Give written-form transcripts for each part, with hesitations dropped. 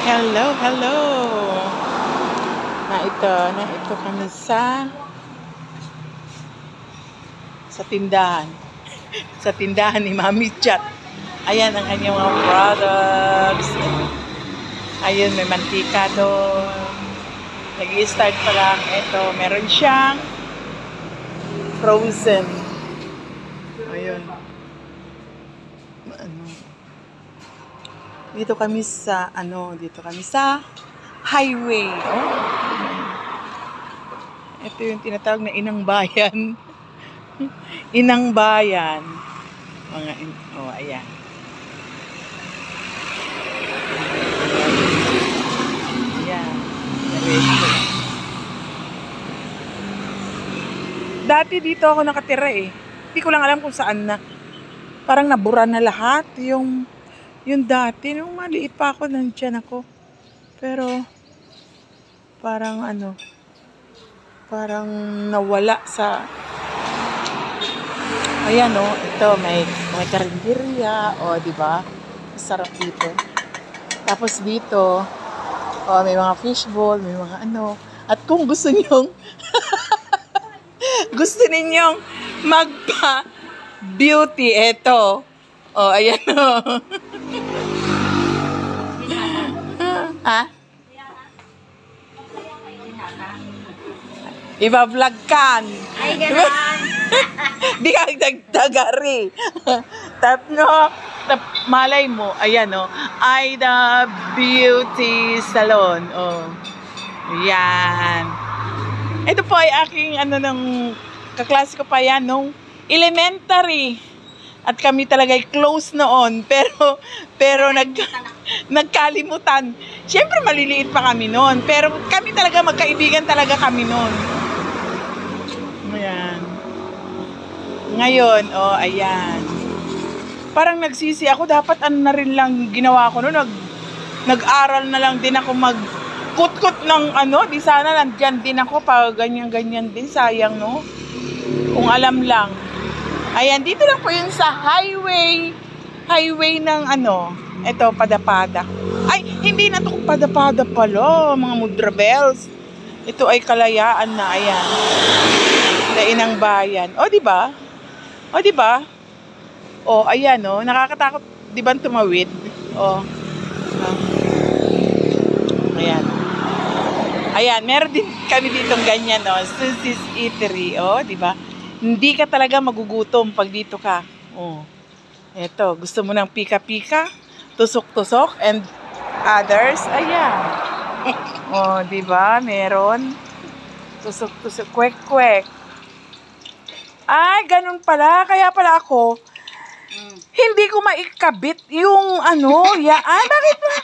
Hello, hello. Na ito kami sa tindahan. Sa tindahan ni Mami Chat. Ayan ang kanyang mga products. Ayun, may mantika doon. Nag-i-start pa lang. Ito, meron siyang frozen. Ayun. Dito kami sa highway. Oh. Ito yung tinatawag na Inang Bayan. Inang Bayan. Ayan. Ayan. Dati dito ako nakatira eh. Hindi ko lang alam kung saan na. Parang nabura na lahat. Yung dati, nung maliit pa ako, nandiyan ako. Pero, parang nawala sa... Ayan o, ito, may karinderya, diba? Sarap dito. Tapos dito, may mga fishball, may mga At kung gusto ninyong, magpa-beauty, eto. Ayan o. Ha? Iba-vlog kan. Ay, gano'n. Di ka nagdagari. Malay mo, ayan o. Ida Beauty Salon. Yan. Ito po ay aking kaklase ko pa yan nung elementary. At kami talaga ay close noon. Pero nagkalimutan. Siyempre maliliit pa kami noon. Pero kami talaga magkaibigan talaga kami noon. Ayan. Ngayon, ayan. Parang nagsisi ako. Dapat na rin lang ginawa ko noon. Nag-aral na lang din ako mag-kut-kut ng Di sana nandyan din ako. Pag ganyan-ganyan din. Sayang, no? Kung alam lang. Ayan, dito lang po yun sa highway. Highway ng ito, Pada-Pada. Ay, hindi na ito Pada-Pada pala, mga Mudra Bells. Ito ay Kalayaan na, ayan. Sa Inang Bayan. Diba? Diba? Ayan, nakakatakot, di ba tumawid? Ayan. Ayan, meron din kami ditong ganyan, Susie's Eatery, diba? Hindi ka talaga magugutom pag dito ka. Eto, gusto mo ng pika-pika, tusok-tusok, and others. Ayan. Diba? Meron. Tusok-tusok, kwek-kwek. Ay, ganun pala. Kaya pala ako, hindi ko maikabit yung yaan. Bakit na?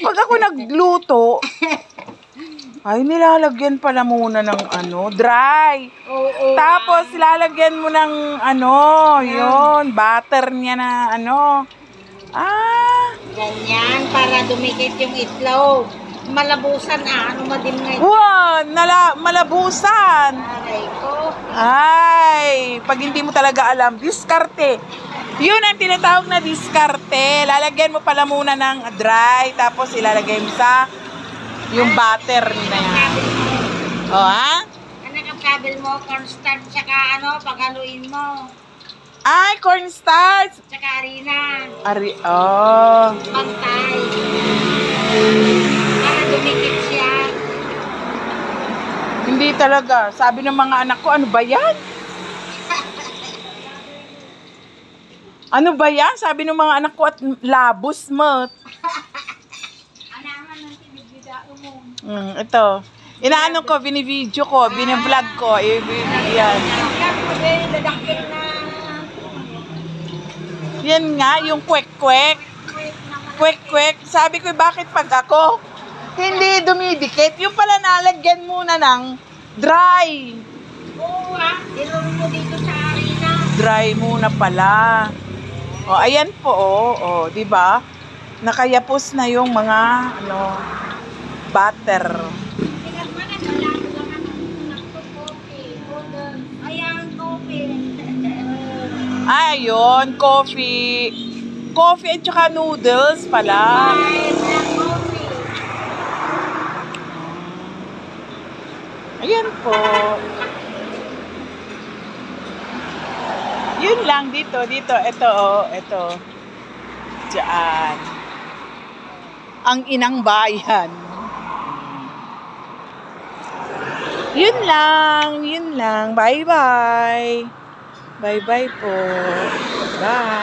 Pag ako nagluto, ay, nilalagyan pala muna ng dry. Tapos, lalagyan mo ng yun, butter niya na Ganyan, para dumikit yung itlog. Malabusan madim ngayon. Wow, malabusan. Aray ko. Ay, pag hindi mo talaga alam, diskarte. Yun ang tinatawag na diskarte. Lalagyan mo pala muna ng dry, tapos ilalagay mo sa yung butter na yan. Ha? Ang kabel mo, cornstarch, tsaka paghaluin mo. Ay, cornstarch. Tsaka harina. Pantay. Para dumikit siya. Hindi talaga. Sabi ng mga anak ko, ano ba yan? Ano ba yan? Sabi ng mga anak ko, at labos mo. Ito. Inaano ko, binivideo ko, biniblog ko. Yan. Yan nga, yung kwek-kwek. Kwek-kwek. Sabi ko, bakit pag ako hindi dumidikit? Yung pala nalagyan muna ng dry. Ilun mo dito sa harina. Dry muna pala. Ayan po, di ba? Nakayapos na yung mga butter. Ayan, coffee. Ayun, coffee. Coffee at saka noodles pala. Yun lang, dito, ito, oh, ito. Diyan. Ang inang bayan. Yun lang. Bye-bye. Bye-bye po. Bye.